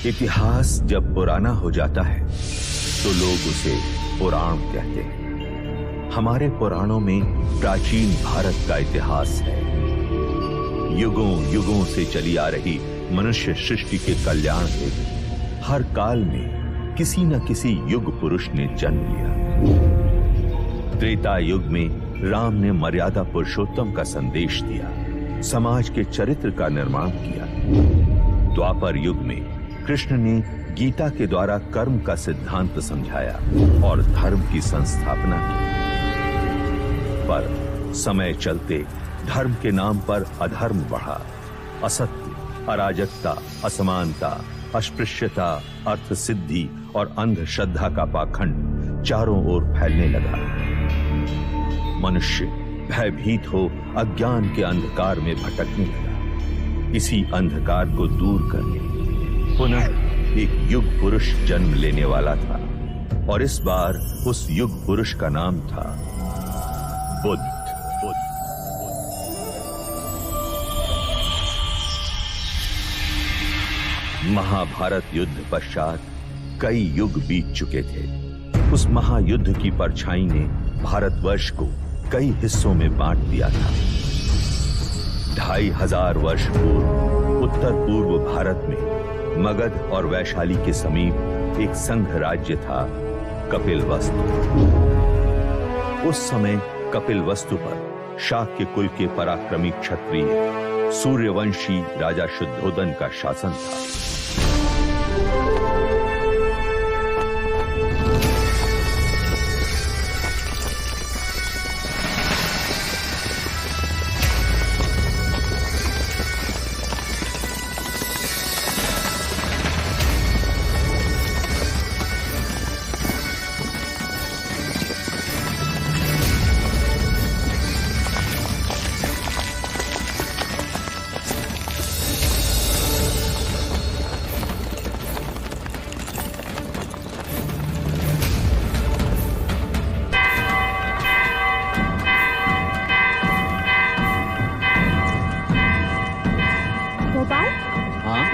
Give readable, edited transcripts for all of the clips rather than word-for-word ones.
इतिहास जब पुराना हो जाता है तो लोग उसे पुराण कहते हैं। हमारे पुराणों में प्राचीन भारत का इतिहास है। युगों युगों से चली आ रही मनुष्य सृष्टि के कल्याण हेतु हर काल में किसी न किसी युग पुरुष ने जन्म लिया। त्रेता युग में राम ने मर्यादा पुरुषोत्तम का संदेश दिया, समाज के चरित्र का निर्माण किया। द्वापर युग में कृष्ण ने गीता के द्वारा कर्म का सिद्धांत समझाया और धर्म की संस्थापना की। पर समय चलते धर्म के नाम पर अधर्म बढ़ा। असत्य, अराजकता, असमानता, अस्पृश्यता, अर्थ सिद्धि और अंधश्रद्धा का पाखंड चारों ओर फैलने लगा। मनुष्य भयभीत हो अज्ञान के अंधकार में भटकने लगा। इसी अंधकार को दूर करने पुनः एक युग पुरुष जन्म लेने वाला था और इस बार उस युग पुरुष का नाम था बुद्ध। महाभारत युद्ध पश्चात कई युग बीत चुके थे। उस महायुद्ध की परछाई ने भारतवर्ष को कई हिस्सों में बांट दिया था। 2500 वर्ष पूर्व उत्तर पूर्व भारत में मगध और वैशाली के समीप एक संघ राज्य था, कपिलवस्तु। उस समय कपिलवस्तु पर शाक्य कुल के पराक्रमी क्षत्रिय सूर्यवंशी राजा शुद्धोदन का शासन था।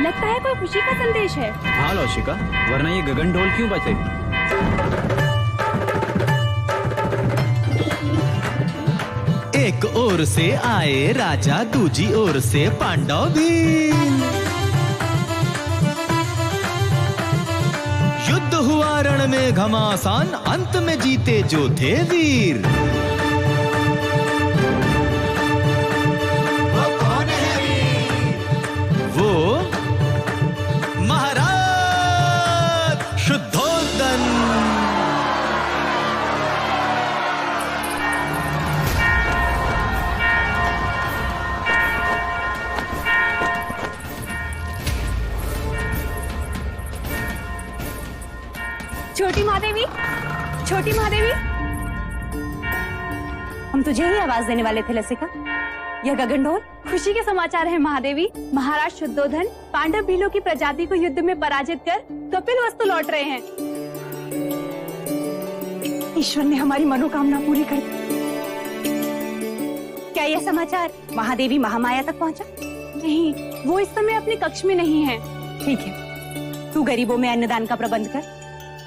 लगता है कोई खुशी का संदेश है। हाँ लौशिका, वरना ये गगन ढोल क्यों बजे? एक ओर से आए राजा, दूजी ओर से पांडव भी। युद्ध हुआ रण में घमासान, अंत में जीते जो थे वीर। शुद्धोदन। छोटी महादेवी, छोटी महादेवी, हम तुझे ही आवाज देने वाले थे लसिका। यह गगन ढोल खुशी के समाचार है महादेवी। महाराज शुद्धोधन पांडव भीलों की प्रजाति को युद्ध में पराजित कर कपिलवस्तु लौट रहे हैं। ईश्वर ने हमारी मनोकामना पूरी कर दी। क्या यह समाचार महादेवी महामाया तक पहुंचा? नहीं, वो इस समय अपने कक्ष में नहीं है। ठीक है, तू गरीबों में अन्नदान का प्रबंध कर।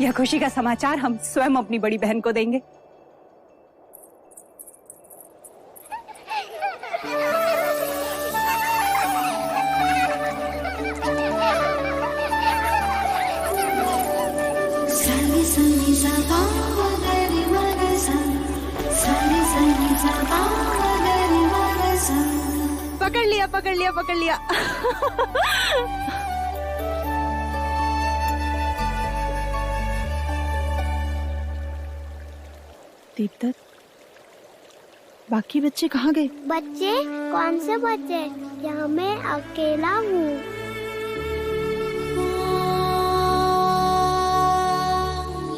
यह खुशी का समाचार हम स्वयं अपनी बड़ी बहन को देंगे। पकड़ लिया, पकड़ लिया, पकड़ लिया। दीप्त, बाकी बच्चे कहाँ गए? बच्चे? कौन से बच्चे? यहाँ मैं अकेला हूँ।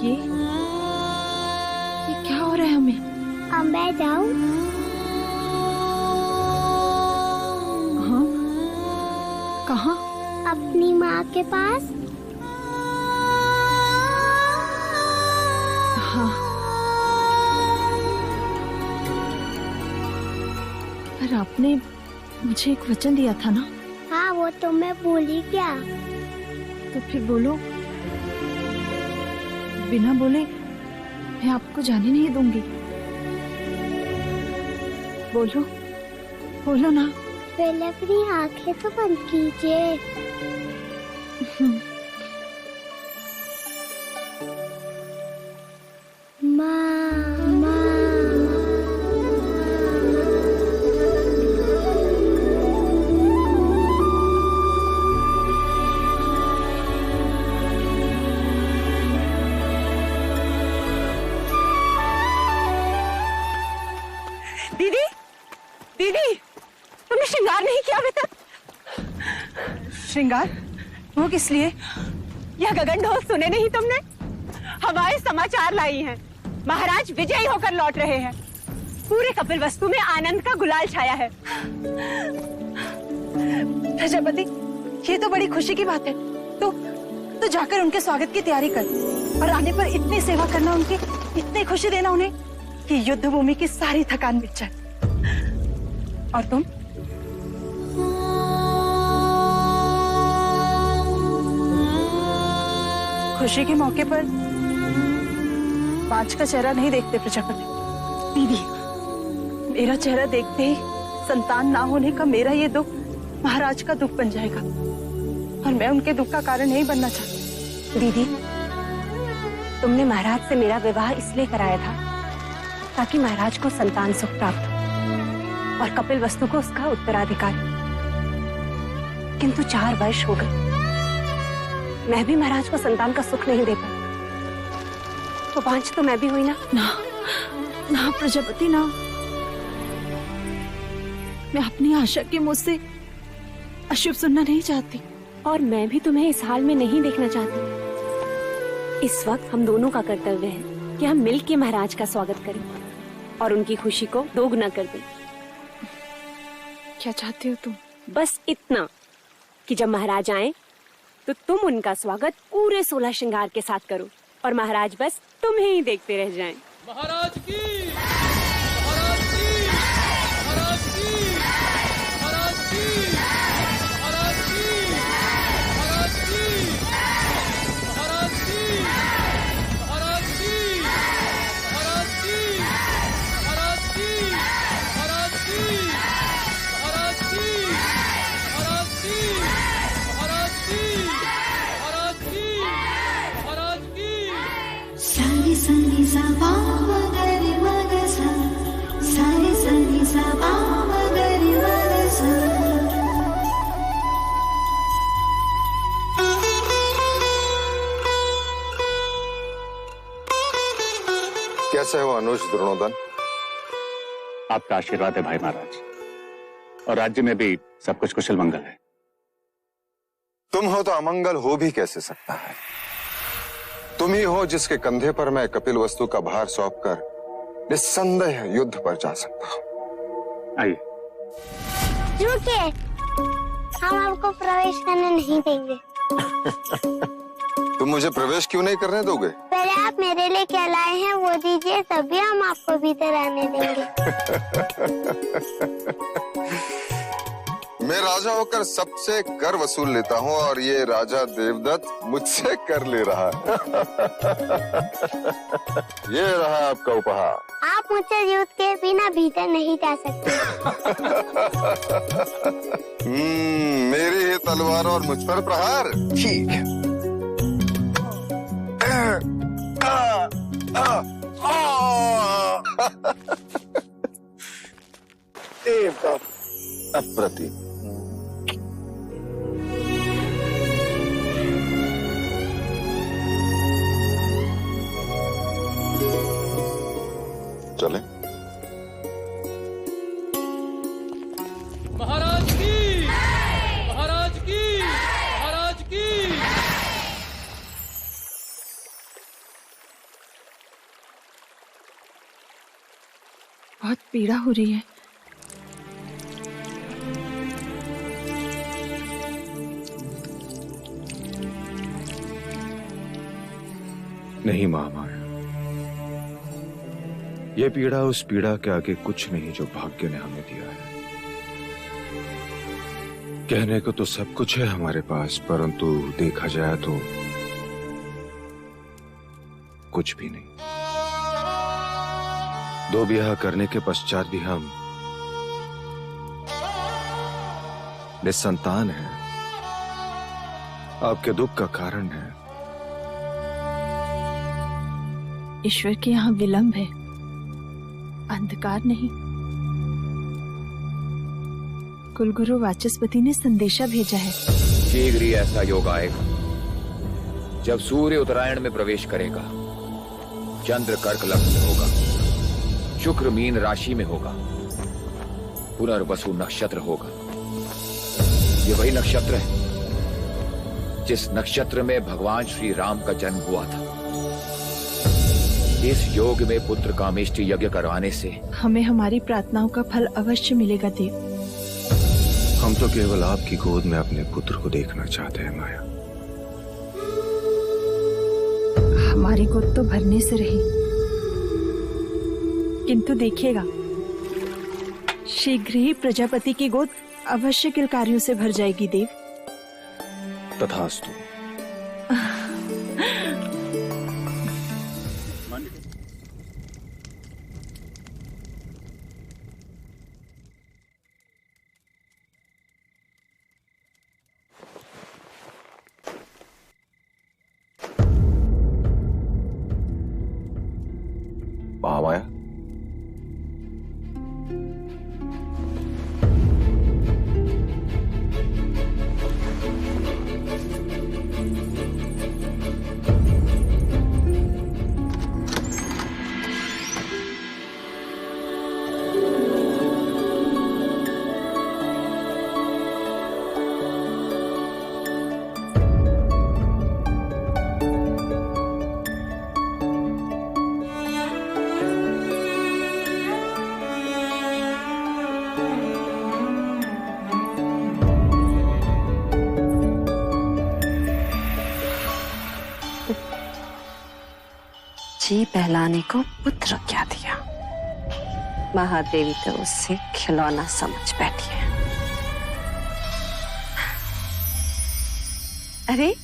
ये क्या हो रहा है हमें? अब मैं जाऊँ? हाँ, कहाँ? अपनी माँ के पास। हाँ, पर आपने मुझे एक वचन दिया था ना? हाँ, वो तो मैं भूल ही गया। तो फिर बोलो। बिना बोले मैं आपको जाने नहीं दूंगी। बोलो, बोलो ना। पहले अपनी आंखें तो बंद कीजिए। दीदी, दीदी, तुमने श्रृंगार नहीं किया अभी तक? श्रृंगार? वो किस लिए? यह गगन ढोल सुने नहीं तुमने? हवाएं समाचार लाई हैं। महाराज विजयी होकर लौट रहे हैं। पूरे कपिल वस्तु में आनंद का गुलाल छाया है। प्रजापति, ये तो बड़ी खुशी की बात है। तो जाकर उनके स्वागत की तैयारी कर और आने पर इतनी सेवा करना, उनकी इतनी खुशी देना उन्हें कि युद्ध भूमि की सारी थकान मिट जाए। और तुम? खुशी के मौके पर पांच का चेहरा नहीं देखते प्रजापति। दीदी, मेरा चेहरा देखते ही संतान ना होने का मेरा ये दुख महाराज का दुख बन जाएगा और मैं उनके दुख का कारण नहीं बनना चाहती। दीदी, तुमने महाराज से मेरा विवाह इसलिए कराया था ताकि महाराज को संतान सुख प्राप्त हो और कपिल वस्तु को उसका उत्तराधिकार। किंतु 4 वर्ष हो गए, मैं भी महाराज को संतान का सुख नहीं दे पाई। तो 5 तो मैं भी हुई ना। ना प्रजापति, ना। मैं अपनी आशा के मुंह से अशुभ सुनना नहीं चाहती। और मैं भी तुम्हें इस हाल में नहीं देखना चाहती। इस वक्त हम दोनों का कर्तव्य है कि हम मिलकर महाराज का स्वागत करें और उनकी खुशी को दोगुना कर दें। क्या चाहती हो तुम? बस इतना कि जब महाराज आए तो तुम उनका स्वागत पूरे 16 श्रृंगार के साथ करो और महाराज बस तुम्हें ही देखते रह जाएं। महाराज की, महाराज की, महाराज की, महाराज की, महाराज की, महाराज की, महाराज की, महाराज की, महाराज की, महाराज की, महाराज की, महाराज की, महाराज की, महाराज की, महाराज की, महाराज की। सारे संगी सा मगरि मगसा, सारे संगी सा मगरि मगसा। कैसे हो अनुज द्रोणोदन? आपका आशीर्वाद है भाई महाराज, और राज्य में भी सब कुछ कुशल मंगल है। तुम हो तो अमंगल हो भी कैसे सकता है? तुम ही हो जिसके कंधे पर मैं कपिल वस्तु का भार सौंपकर निस्संदेह युद्ध पर जा सकता हूं। आइए। रुकिए, हम आपको प्रवेश करने नहीं देंगे। तुम मुझे प्रवेश क्यों नहीं करने दोगे? पहले आप मेरे लिए क्या लाए हैं वो दीजिए, तभी हम आपको भीतर आने देंगे। मैं राजा होकर सबसे कर वसूल लेता हूँ और ये राजा देवदत्त मुझसे कर ले रहा है। ये रहा आपका उपहार। आप मुझसे युद्ध के बिना भीतर नहीं जा सकते। मेरी ही तलवार और मुझ पर प्रहार। ठीक है। अप्रतिम। चले। महाराज की, महाराज की, महाराज की। बहुत पीड़ा हो रही है। नहीं महामाया, ये पीड़ा उस पीड़ा के आगे कुछ नहीं जो भाग्य ने हमें दिया है। कहने को तो सब कुछ है हमारे पास, परंतु देखा जाए तो कुछ भी नहीं। 2 ब्याह करने के पश्चात भी हम निसंतान हैं। आपके दुख का कारण है। ईश्वर के यहाँ विलंब है, अंधकार नहीं। कुलगुरु वाचस्पति ने संदेशा भेजा है। शीघ्र ही ऐसा योग आएगा जब सूर्य उत्तरायण में प्रवेश करेगा, चंद्र कर्क लग्न में होगा, शुक्र मीन राशि में होगा, पुनर्वसु नक्षत्र होगा। ये वही नक्षत्र है जिस नक्षत्र में भगवान श्री राम का जन्म हुआ था। इस योग में पुत्र कामेष्टि यज्ञ करवाने से हमें हमारी प्रार्थनाओं का फल अवश्य मिलेगा देव। हम तो केवल आपकी गोद में अपने पुत्र को देखना चाहते हैं माया। हमारी गोद तो भरने से रही, किंतु देखिएगा शीघ्र ही प्रजापति की गोद अवश्य किलकारियों से भर जाएगी देव। तथास्तु। महामाया, जी बहलाने को पुत्र क्या दिया, महादेवी तो उससे खिलौना समझ बैठी है। अरे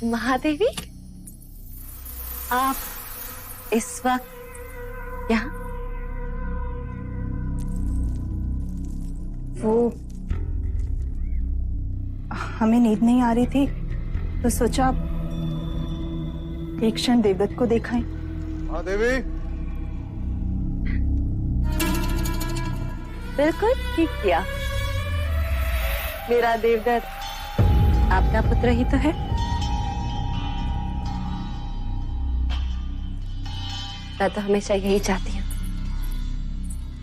महादेवी, आप इस वक्त यहाँ? वो हमें नींद नहीं आ रही थी तो सोचा एक क्षण देवदत्त को देखाएं। देवी, बिल्कुल ठीक किया। मेरा देवदत्त आपका पुत्र ही तो है। मैं तो हमेशा यही चाहती हूँ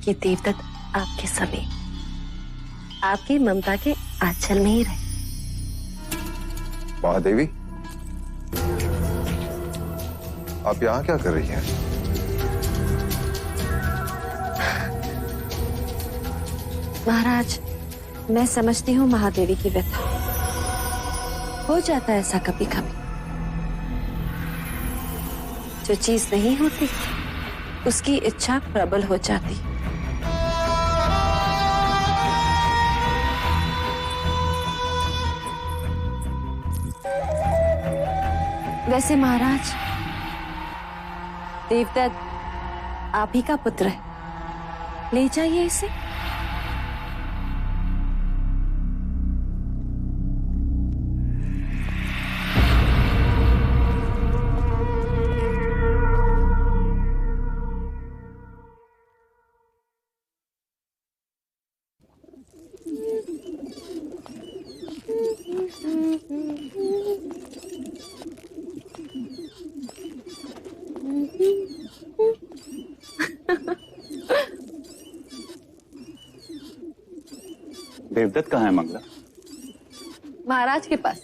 कि देवदत्त आपके समीप, आपकी ममता के आंचल में ही रहे। महादेवी, आप यहाँ क्या कर रही हैं? महाराज, मैं समझती हूँ महादेवी की व्यथा। हो जाता है ऐसा कभी कभी। जो चीज नहीं होती उसकी इच्छा प्रबल हो जाती। वैसे महाराज, देवदत्त आप ही का पुत्र है, ले जाइए इसे। देवदत्त कहाँ है मंगला? महाराज के पास।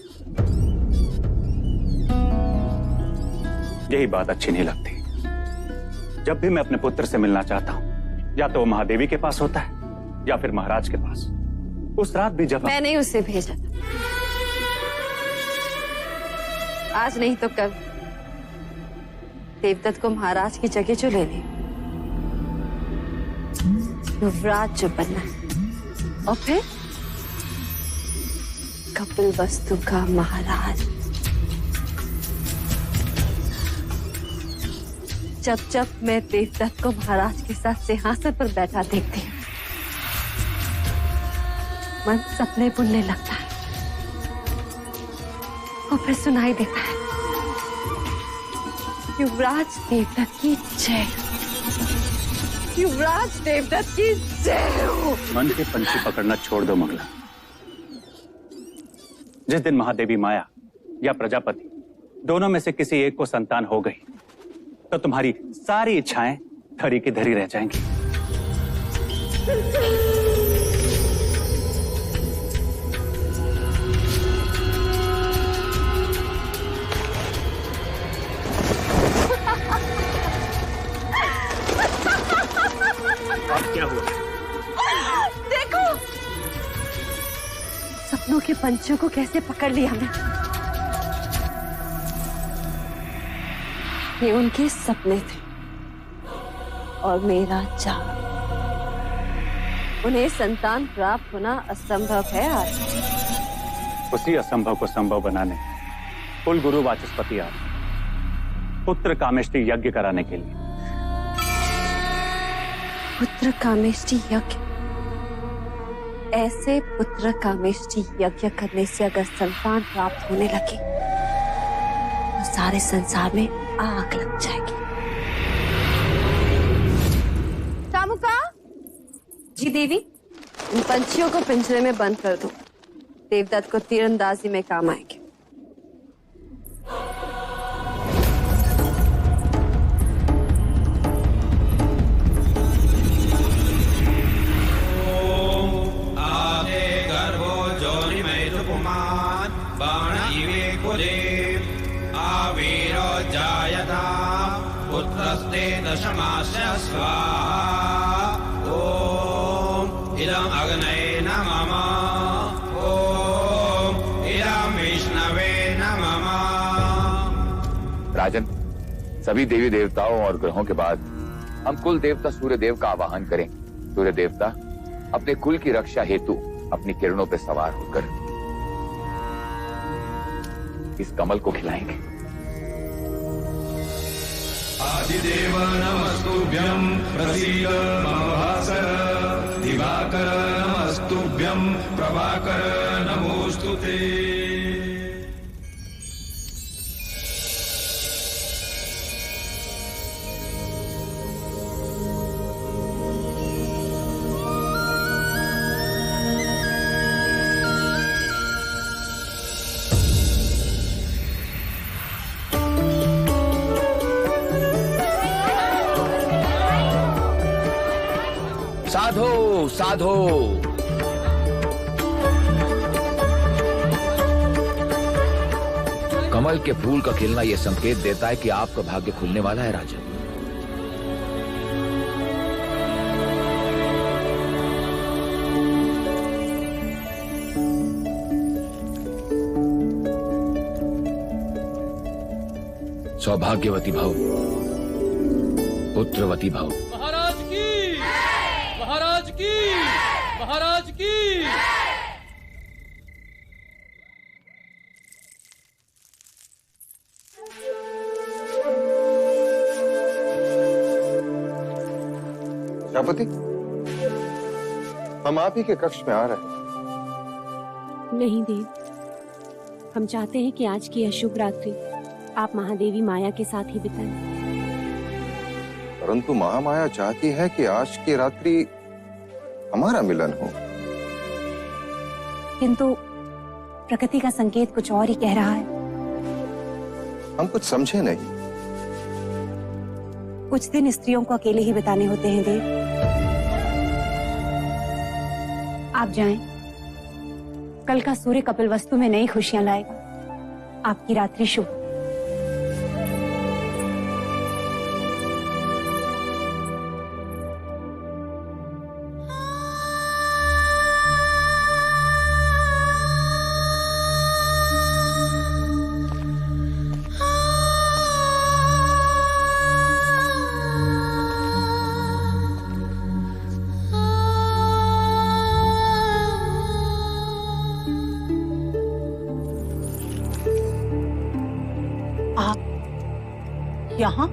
यही बात अच्छी नहीं लगती। जब भी मैं अपने पुत्र से मिलना चाहता हूँ, या तो वो महादेवी के पास होता है या फिर महाराज के पास। उस रात भी जब मैंने उसे भेजा था, आज नहीं तो कल देवदत्त को महाराज की जगह जो लेनी, युवराज जो बनना है, और फिर कपिल वस्तु का महाराज। जब जब मैं देवदत्त को महाराज के साथ सिंहासन पर बैठा देखती हूँ, मन सपने बुनने लगता है और फिर सुनाई देता है, युवराज देवदत्त की जय, युवराज देवदत्त की जय हो। मन के पंछी पकड़ना छोड़ दो मंगला। जिस दिन महादेवी माया या प्रजापति दोनों में से किसी एक को संतान हो गई तो तुम्हारी सारी इच्छाएं धरी की धरी रह जाएंगी। अब क्या हुआ? देखो, सपनों के पंछियों को कैसे पकड़ लिया मैं। ये उनके सपने थे और मेरा जाल। उन्हें संतान प्राप्त होना असंभव है आज। उसी असंभव को संभव बनाने कुल गुरु वाचस्पति आए पुत्र कामेष्टि यज्ञ कराने के लिए। पुत्र कामेष्टि यज्ञ? ऐसे पुत्र कामेष्टि यज्ञ करने से अगर संतान प्राप्त होने लगे तो सारे संसार में आग लग जाएगी। चामुका जी देवी, इन पंछियों को पिंजरे में बंद कर दो। देवदत्त को तीरंदाजी में काम आएंगे। पुत्रस्ते दशमास्य स्वाहा। ओम इदं अग्नये नमः। ओम इदं विष्णवे नमः। राजन, सभी देवी देवताओं और ग्रहों के बाद हम कुल देवता सूर्य देव का आवाहन करें। सूर्य देवता अपने कुल की रक्षा हेतु अपनी किरणों पर सवार होकर इस कमल को खिलाएंगे। आदिदेव नमस्तुभ्यं प्रसीद मम भास्कर। दिवाकर नमस्तुभ्यं प्रभाकर नमोस्तुते। साधो साधो। कमल के फूल का खिलना यह संकेत देता है कि आपका भाग्य खुलने वाला है राजन। सौभाग्यवती भव, पुत्रवती भव। महाराज की, महाराज की, महाराज की। प्रजापति, हम आप ही के कक्ष में आ रहे हैं। नहीं देव, हम चाहते हैं कि आज की अशुभ रात्रि आप महादेवी माया के साथ ही बिताएं। परंतु महामाया चाहती है कि आज की रात्रि हमारा मिलन हो। किंतु प्रकृति का संकेत कुछ और ही कह रहा है। हम कुछ समझे नहीं। कुछ दिन स्त्रियों को अकेले ही बिताने होते हैं देव। आप जाएं। कल का सूर्य कपिल वस्तु में नई खुशियां लाएगा। आपकी रात्रि शुभ। आप यहाँ?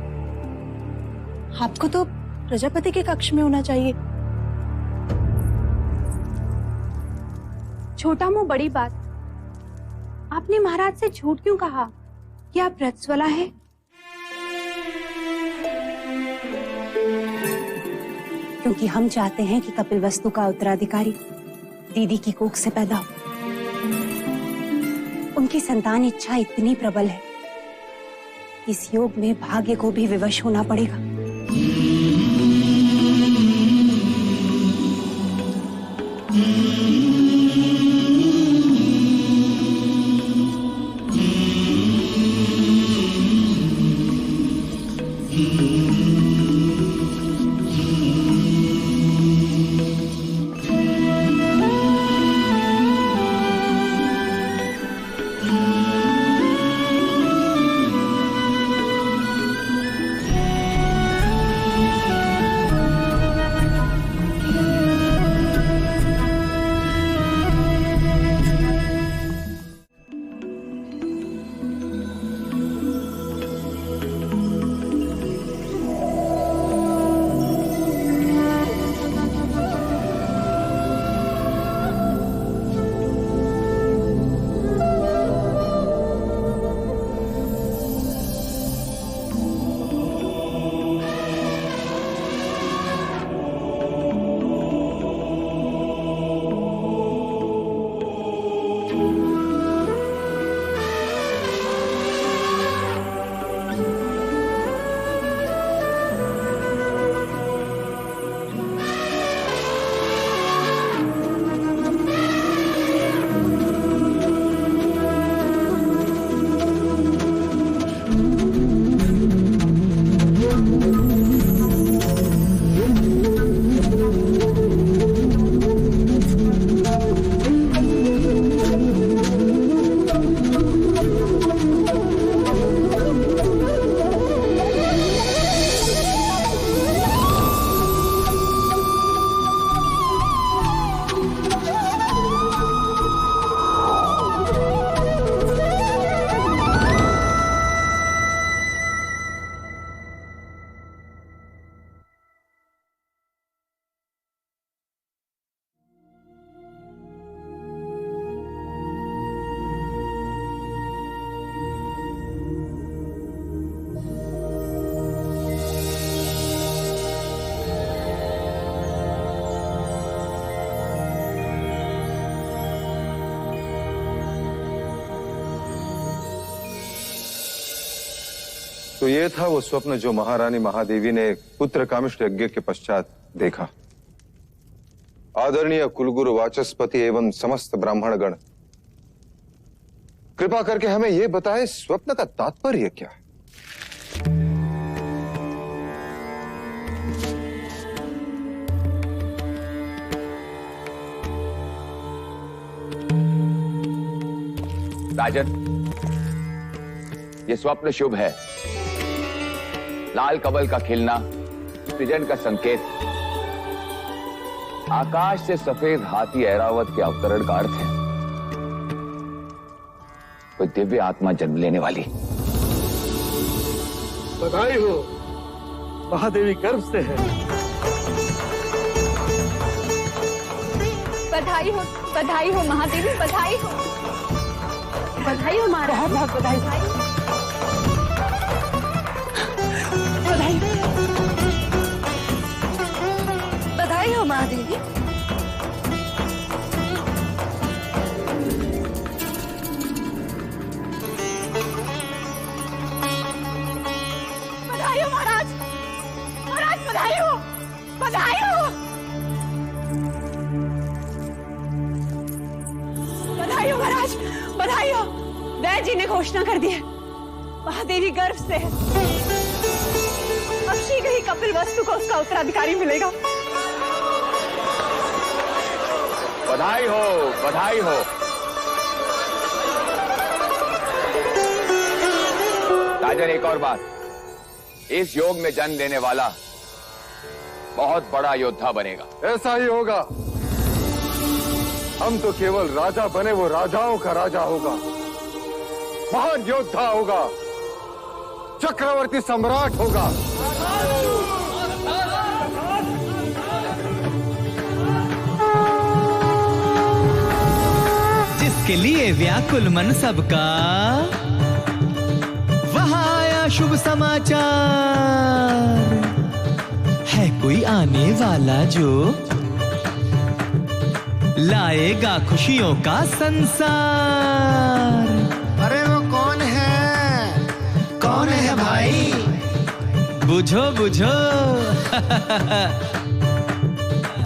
आपको तो प्रजापति के कक्ष में होना चाहिए। छोटा मुंह बड़ी बात। आपने महाराज से झूठ क्यों कहा कि आप रजस्वला हैं? क्योंकि हम चाहते हैं कि कपिलवस्तु का उत्तराधिकारी दीदी की कोख से पैदा हो। उनकी संतान इच्छा इतनी प्रबल है, इस योग में भाग्य को भी विवश होना पड़ेगा। तो ये था वो स्वप्न जो महारानी महादेवी ने पुत्र कामिष्ठ यज्ञ के पश्चात देखा। आदरणीय कुलगुरु वाचस्पति एवं समस्त ब्राह्मणगण, कृपा करके हमें यह बताएं स्वप्न का तात्पर्य क्या है? राजन, ये स्वप्न शुभ है। लाल कमल का खिलना सृजन का संकेत, आकाश से सफेद हाथी ऐरावत के अवतरण का अर्थ है। कोई दिव्य आत्मा जन्म लेने वाली। बधाई हो, महादेवी गर्भ से है। बधाई हो महादेवी, बधाई हो महाराज। बहुत बहुत बधाई। बधाई हो महादेवी। बधाई हो महाराज, बधाई हो महाराज। बधाई हो। वैद्य जी ने घोषणा कर दी है, महादेवी गर्भ से है। अब शीघ्र ही कपिलवस्तु को उसका उत्तराधिकारी मिलेगा। बधाई हो, बधाई हो। राजन, एक और बात, इस योग में जन्म लेने वाला बहुत बड़ा योद्धा बनेगा। ऐसा ही होगा। हम तो केवल राजा बने, वो राजाओं का राजा होगा, महान योद्धा होगा, चक्रवर्ती सम्राट होगा। जिसके लिए व्याकुल मन सबका, वहां आया शुभ समाचार। है कोई आने वाला जो लाएगा खुशियों का संसार। अरे वो कौन है? कौन है भाई? बुझो बुझो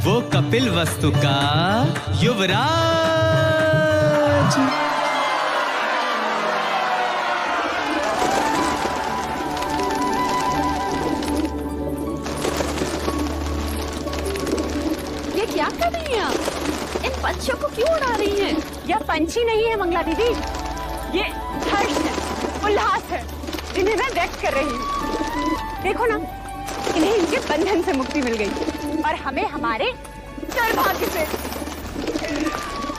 वो कपिल वस्तु का युवराज। ये क्या कर रही हैं आप? इन पंछियों को क्यों उड़ा रही हैं? यह पंछी नहीं है मंगला दीदी, ये हर्ष है, उल्लास है, इन्हें मैं व्यक्त कर रही हूँ। देखो ना, इन्हें इनके बंधन से मुक्ति मिल गई और हमें हमारे सौभाग्य से।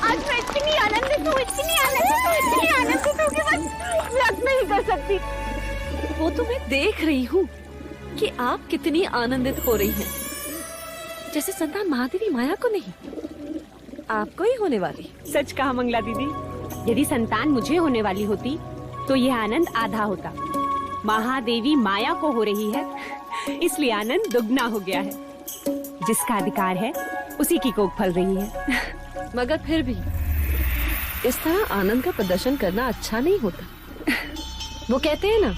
आज मैं इतनी आनंदित हूँ, इतनी आनंदित हूँ, इतनी आनंदित हूँ कि बस व्यक्त नहीं कर सकती। वो तो मैं देख रही हूँ कि आप कितनी आनंदित हो रही हैं। जैसे संतान महादेवी माया को नहीं, आपको ही होने वाली। सच कहा मंगला दीदी, यदि संतान मुझे होने वाली होती तो यह आनंद आधा होता। महादेवी माया को हो रही है, इसलिए आनंद दुगना हो गया है। जिसका अधिकार है उसी की कोख फल रही है। मगर फिर भी इस तरह आनंद का प्रदर्शन करना अच्छा नहीं होता। वो कहते हैं ना,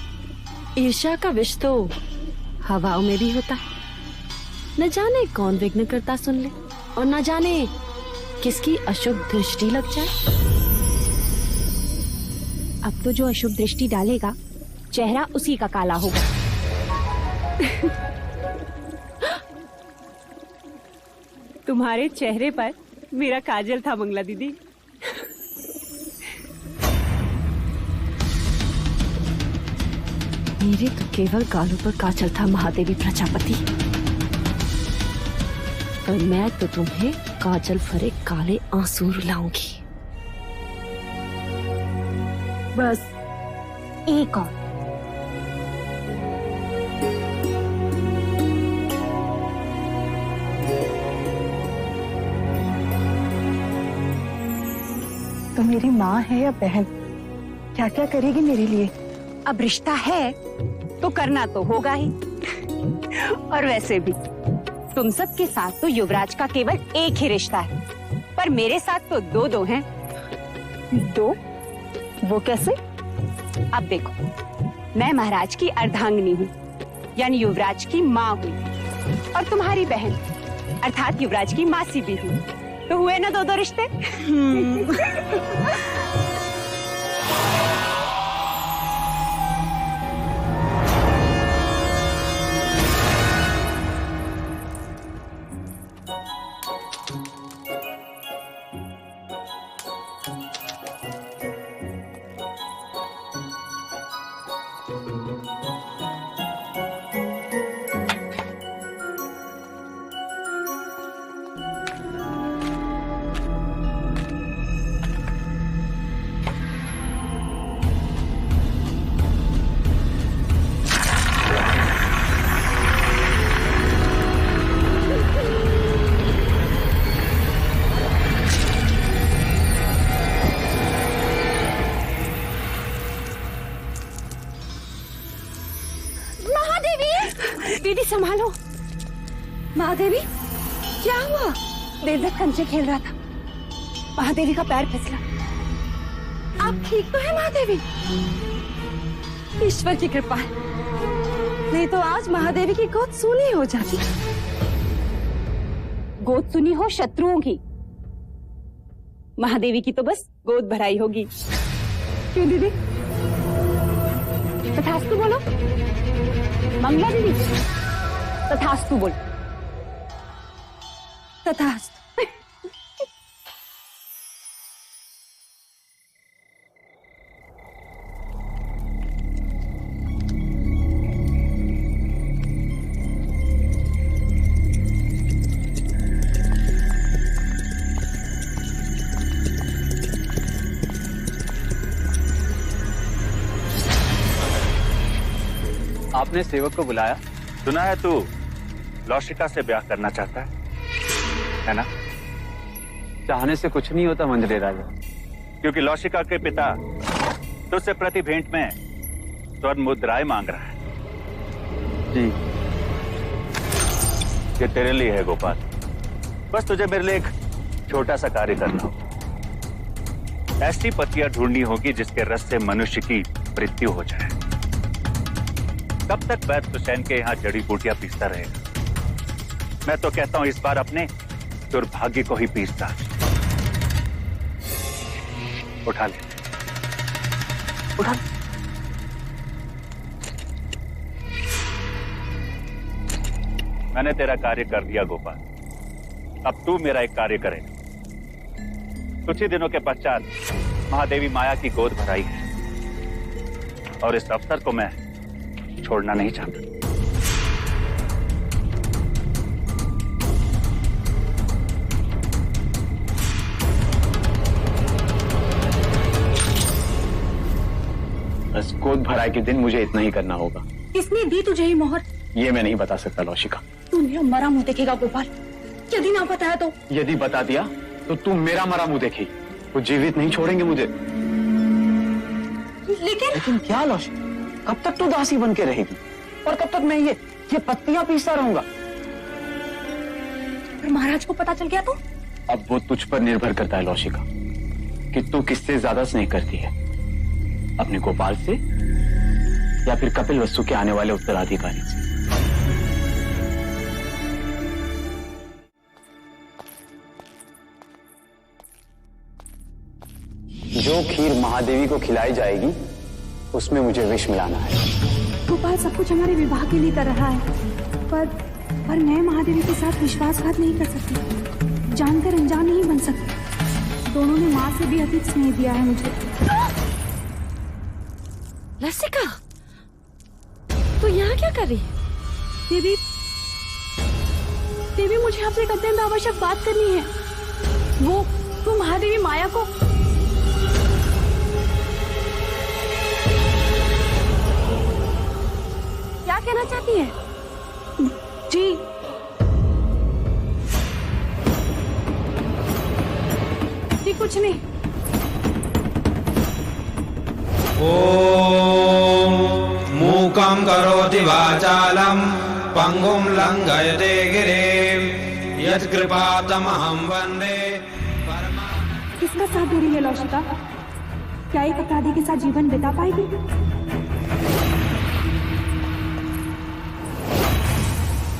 ईर्ष्या का विष तो हवाओं में भी होता है। न जाने कौन विघ्न करता सुन ले और न जाने किसकी अशुभ दृष्टि लग जाए। अब तो जो अशुभ दृष्टि डालेगा चेहरा उसी का काला होगा। तुम्हारे चेहरे पर मेरा काजल था मंगला दीदी। मेरे तो केवल गालों पर काजल था महादेवी प्रजापति, और मैं तो तुम्हें काजल भरे काले आंसू रुलाऊंगी। बस एक और। तो मेरी माँ है या बहन, क्या क्या करेगी मेरे लिए? अब रिश्ता है तो करना तो होगा ही। और वैसे भी तुम सबके साथ तो युवराज का केवल एक ही रिश्ता है, पर मेरे साथ तो दो दो हैं। दो? वो कैसे? अब देखो, मैं महाराज की अर्धांगिनी हूँ, यानी युवराज की माँ हुई, और तुम्हारी बहन अर्थात युवराज की मासी भी हुई। तो हुए ना दो दो रिश्ते। दीदी संभालो। महादेवी, क्या हुआ? देवदत्त कंचे खेल रहा था, महादेवी का पैर फिसला। आप ठीक तो है महादेवी? ईश्वर की कृपा है, नहीं तो आज महादेवी की गोद सूनी हो जाती। गोद सुनी हो शत्रुओं की, महादेवी की तो बस गोद भराई होगी। क्यों दीदी? तथास्तु बोलो मंगला दीदी, तथास्तु बोलो। तथास्तु। आपने सेवक को बुलाया? सुना है तू लौशिका से ब्याह करना चाहता है ना? चाहने से कुछ नहीं होता मंजरे राजा, क्योंकि लौशिका के पिता तुझसे प्रति भेंट में स्वर्ण मुद्राएं मांग रहा है। जी। ये तेरे लिए है गोपाल, बस तुझे मेरे लिए एक छोटा सा कार्य करना होगा। ऐसी पतियां ढूंढनी होगी जिसके रस से मनुष्य की मृत्यु हो जाए। तब तक वैद्य हुसैन के यहाँ जड़ी बूटियां पीसता रहेगा। मैं तो कहता हूं इस बार अपने दुर्भाग्य को ही पीसता। उठा ले, उठा। मैंने तेरा कार्य कर दिया गोपाल, अब तू मेरा एक कार्य करेगा। कुछ ही दिनों के पश्चात महादेवी माया की गोद भराई है और इस अवसर को मैं छोड़ना नहीं चाहता। बस गोद भराई के दिन मुझे इतना ही करना होगा। किसने दी तुझे ये मोहर? ये मैं नहीं बता सकता लौशिका। तू मेरा मरा मुंह देखेगा गोपाल, यदि ना बताया तो? यदि बता दिया तो तुम मेरा मरा मुंह देखेगी, वो जीवित नहीं छोड़ेंगे मुझे। लेकिन क्या लौशिका, कब तक तू दासी बन के रहेगी और कब तक मैं ये पत्तियां पीसता रहूंगा? और महाराज को पता चल गया तो? अब वो तुझ पर निर्भर करता है लौशिका कि तू किससे ज्यादा स्नेह करती है, अपने गोपाल से या फिर कपिल वस्तु के आने वाले उत्तराधिकारी से। जो खीर महादेवी को खिलाई जाएगी उसमें मुझे विष मिलाना है। गोपाल सब कुछ हमारे विवाह के लिए कर रहा है, पर मैं महादेवी के साथ विश्वासघात नहीं कर सकती, जानकर अनजान नहीं बन सकती। दोनों ने माँ से भी अधिक स्नेह दिया है मुझे। लसिका, तू यहाँ क्या कर रही है? देवी मुझे आपसे एक अत्यंत आवश्यक बात करनी है। वो महादेवी माया को क्या कहना चाहती है? जी कुछ नहीं। ओम मूकं करोति वाचालं पंगुं लंघयते गिरिं यत्कृपातमहं वन्दे। किसका साथ दे रही है लौशिका? क्या एक अपराधी के साथ जीवन बिता पाएगी?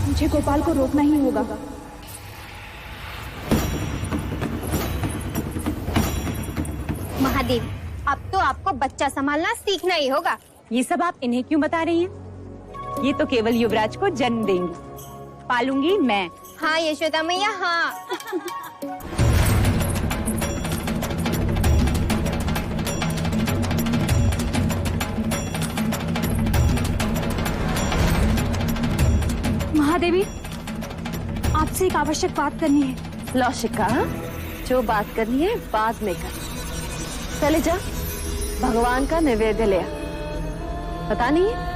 मुझे गोपाल को रोकना ही होगा। महादेवी, अब तो आपको बच्चा संभालना सीखना ही होगा। ये सब आप इन्हें क्यों बता रही हैं? ये तो केवल युवराज को जन्म देंगी, पालूंगी मैं। हाँ यशोदा मैया, हाँ। महादेवी, आपसे एक आवश्यक बात करनी है। लौशिका, जो बात करनी है बाद में कर। चले जा, भगवान का नैवेद्य ले आ। पता नहीं है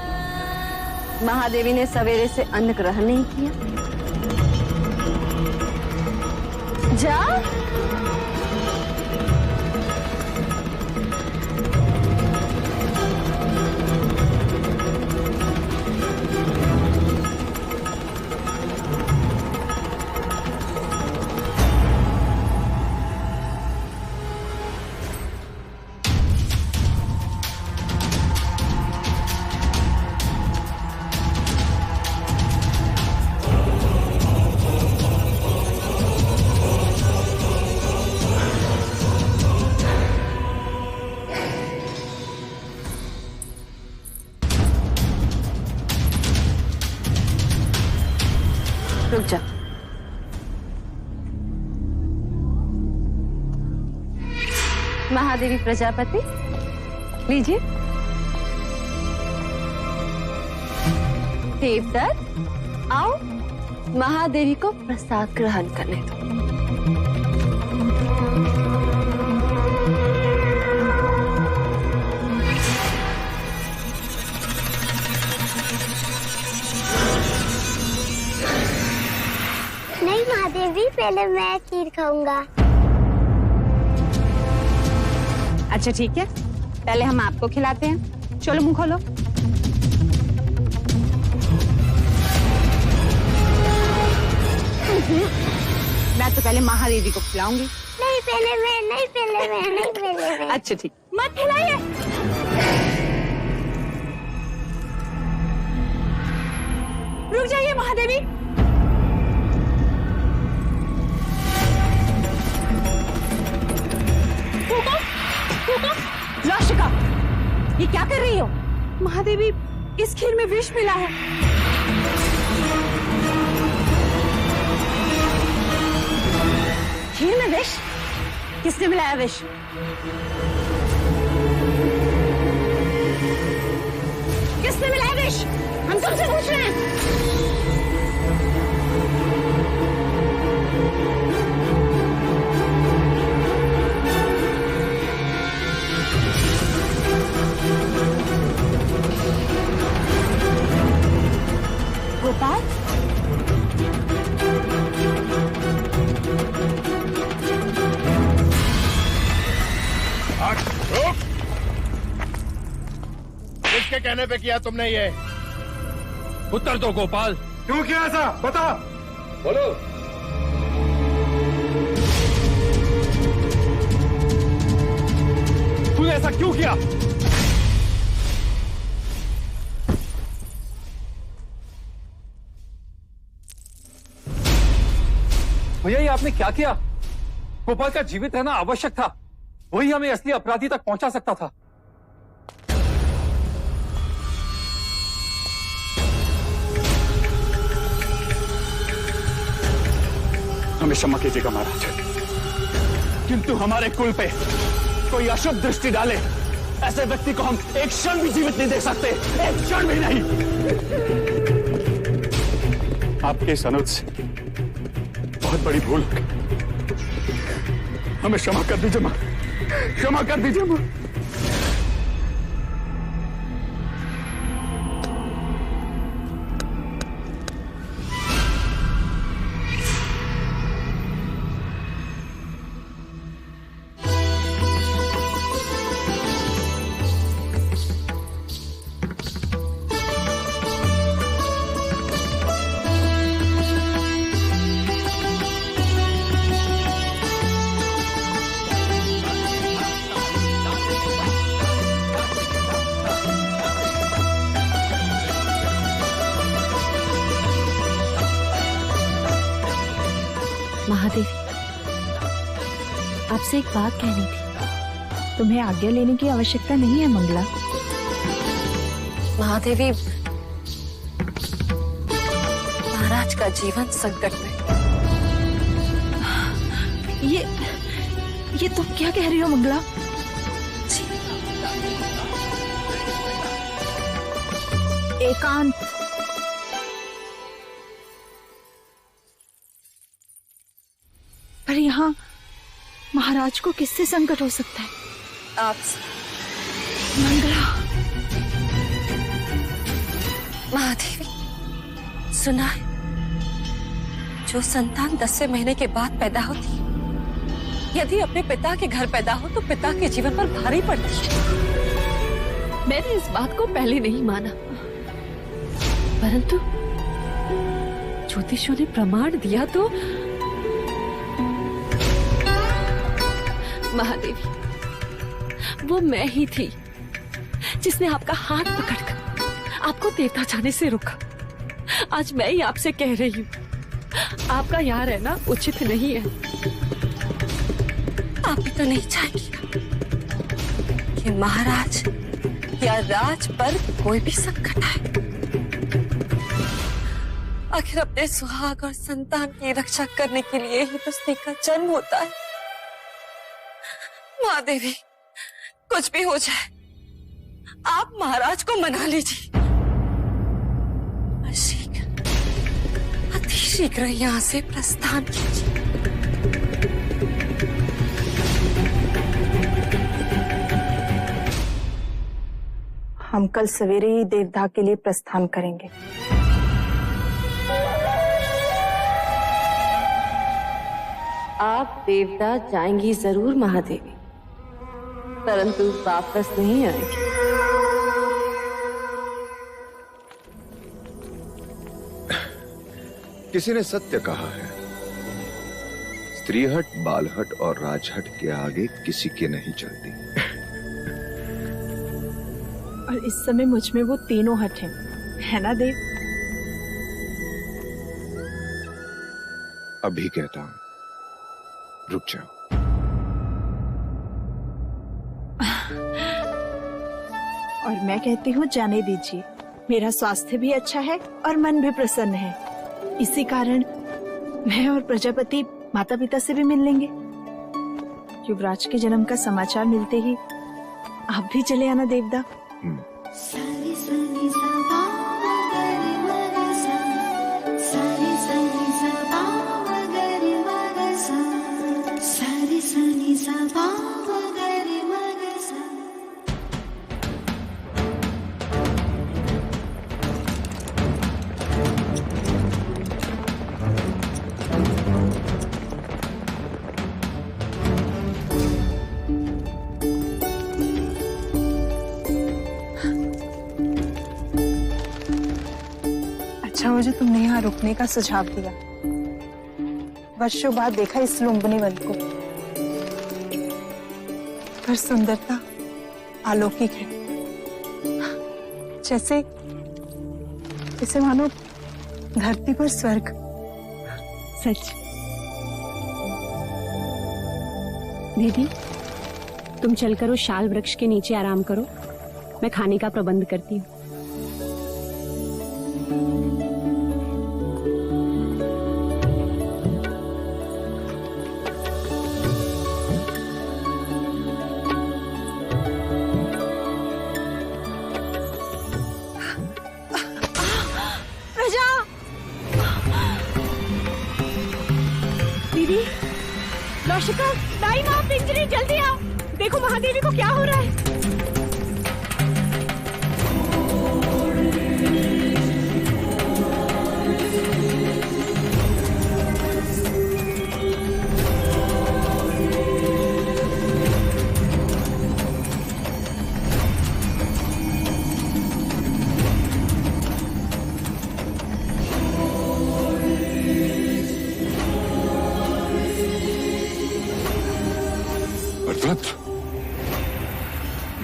महादेवी ने सवेरे से अन्न ग्रहण नहीं किया। जा। रुक जा। महादेवी प्रजापति, लीजिए। देवदत्त, आओ महादेवी को प्रसाद ग्रहण करने दो। महादेवी, पहले मैं खीर खाऊंगा। अच्छा ठीक है, पहले हम आपको खिलाते हैं। चलो मुंह खोलो। मैं तो पहले महादेवी को खिलाऊंगी। नहीं पहले मैं, नहीं पहले मैं, नहीं पहले मैं। अच्छा ठीक, मत खिलाइए। रुक जाइए महादेवी। लौशिका, ये क्या कर रही हो? महादेवी, इस खीर में विष मिला है। खीर में विष? किसने मिलाया विष? किसने मिलाया विष? हम तुमसे पूछ रहे हैं। गोपाल, किसके कहने पे किया तुमने ये? उत्तर दो गोपाल। क्यों किया ऐसा? बता। बोलो। तूने ऐसा क्यों किया? भैया, ये आपने क्या किया? गोपाल का जीवित रहना आवश्यक था, वही हमें असली अपराधी तक पहुंचा सकता था। हमें क्षमा कीजिएगा महाराज, किंतु हमारे कुल पे कोई अशुभ दृष्टि डाले ऐसे व्यक्ति को हम एक क्षण भी जीवित नहीं देख सकते, एक क्षण भी नहीं। आपके इस अनुज से बहुत बड़ी भूल हो गई, हमें क्षमा कर दीजिए मां, क्षमा कर दीजिए मां। महादेवी, आपसे एक बात कहनी थी। तुम्हें आज्ञा लेने की आवश्यकता नहीं है मंगला। महादेवी, महाराज का जीवन संकट में। ये तुम क्या कह रही हो मंगला? एकांत, पर यहाँ महाराज को किससे संकट हो सकता है? आपसे। मंगला। महादेवी, सुना है, जो संतान 10वें महीने के बाद पैदा होती है, यदि अपने पिता के घर पैदा हो तो पिता के जीवन पर भारी पड़ती है। मैंने इस बात को पहले नहीं माना, परंतु ज्योतिषियों ने प्रमाण दिया तो महादेवी, वो मैं ही थी जिसने आपका हाथ पकड़कर आपको देवता जाने से रोका। आज मैं ही आपसे कह रही हूँ, आपका यहाँ रहना उचित नहीं है। आप भी तो नहीं चाहेंगे कि महाराज या राज पर कोई भी संकट आए। आखिर अपने सुहाग और संतान की रक्षा करने के लिए ही तो स्त्री का जन्म होता है। महादेवी, कुछ भी हो जाए, आप महाराज को मना लीजिए। शीघ्र, अति शीघ्र यहाँ से प्रस्थान कीजिए। हम कल सवेरे ही देवदाह के लिए प्रस्थान करेंगे। आप देवता जाएंगी जरूर महादेवी, परंतु वापस नहीं आएंगी। किसी ने सत्य कहा है, स्त्रीहट, बालहट और राजहट के आगे किसी के नहीं चलती। और इस समय मुझ में वो तीनों हट हैं, है ना देव? अभी कहता हूं, रुक जाओ। और मैं कहती हूँ जाने दीजिए, मेरा स्वास्थ्य भी अच्छा है और मन भी प्रसन्न है। इसी कारण मैं और प्रजापति माता पिता से भी मिल लेंगे। युवराज के जन्म का समाचार मिलते ही आप भी चले आना देवदा। सारी सनी सा पा मगरी मगा सा, सारी सनी सा पा मगरी मगा सा, सारी सनी सा पा मगरी मगा सा। अच्छा हो जो तुमने यहाँ रुकने का सुझाव दिया। वर्षों बाद देखा इस लुम्बनी वन को, पर सुंदरता अलौकिक है, जैसे जैसे मानो धरती पर स्वर्ग। सच। दीदी, तुम चलकर उस शाल वृक्ष के नीचे आराम करो, मैं खाने का प्रबंध करती हूँ। दीदी, लौशिका, दाई माँ, पिंजरी, जल्दी आओ। देखो महादेवी को क्या हो रहा है।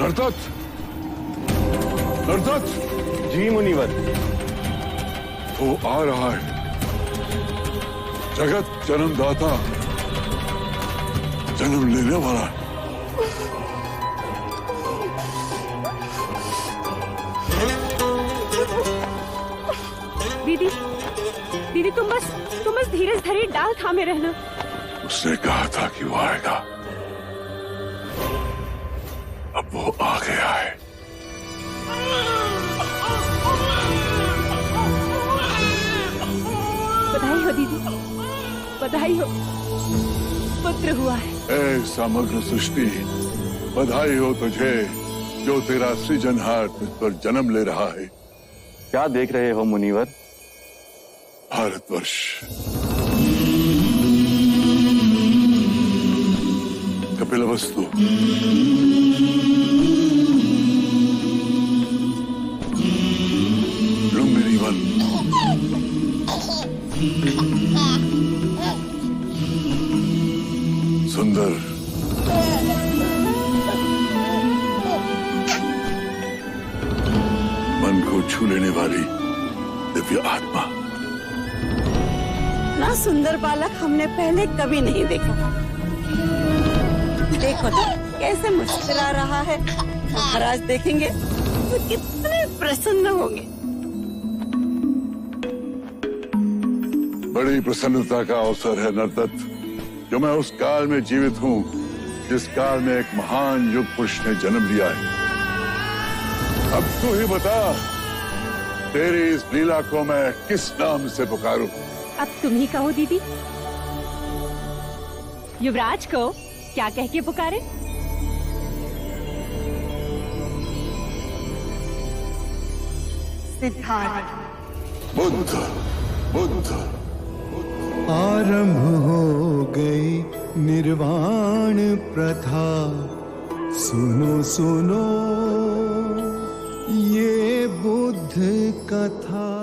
नर्तत, नर्तत। जी मुनिवर। वो आ रहा है, जगत जन्मदाता, जन्म लेने वाला है। दीदी, दीदी तुम बस धीरज धरी डाल थामे रहना। उसने कहा था कि वो आएगा, अब वो आ गया है। बधाई हो दीदी, बधाई हो, पुत्र हुआ है। ऐ समग्र सृष्टि, बधाई हो तुझे जो तेरा सृजनहार तुझ पर जन्म ले रहा है। क्या देख रहे हो मुनिवर? भारतवर्ष, कपिलवस्तु, लुम्बिनी वन, सुंदर, मन को छू लेने वाली दिव्य आत्मा। ना सुंदर बालक हमने पहले कभी नहीं देखा। देखो तो कैसे मुस्कुरा रहा है। महाराज देखेंगे तो कितने प्रसन्न होंगे। बड़ी प्रसन्नता का अवसर है नर्तत, जो मैं उस काल में जीवित हूँ जिस काल में एक महान युग पुरुष ने जन्म लिया है। अब तू ही बता, तेरी इस लीला को मैं किस नाम से पुकारूं? अब तुम ही कहो दीदी। युवराज को क्या कह के पुकारे? सिद्धार्थ। बुद्ध, बुद्ध, आरंभ हो गई निर्वाण प्रथा। सुनो सुनो ये बुद्ध कथा।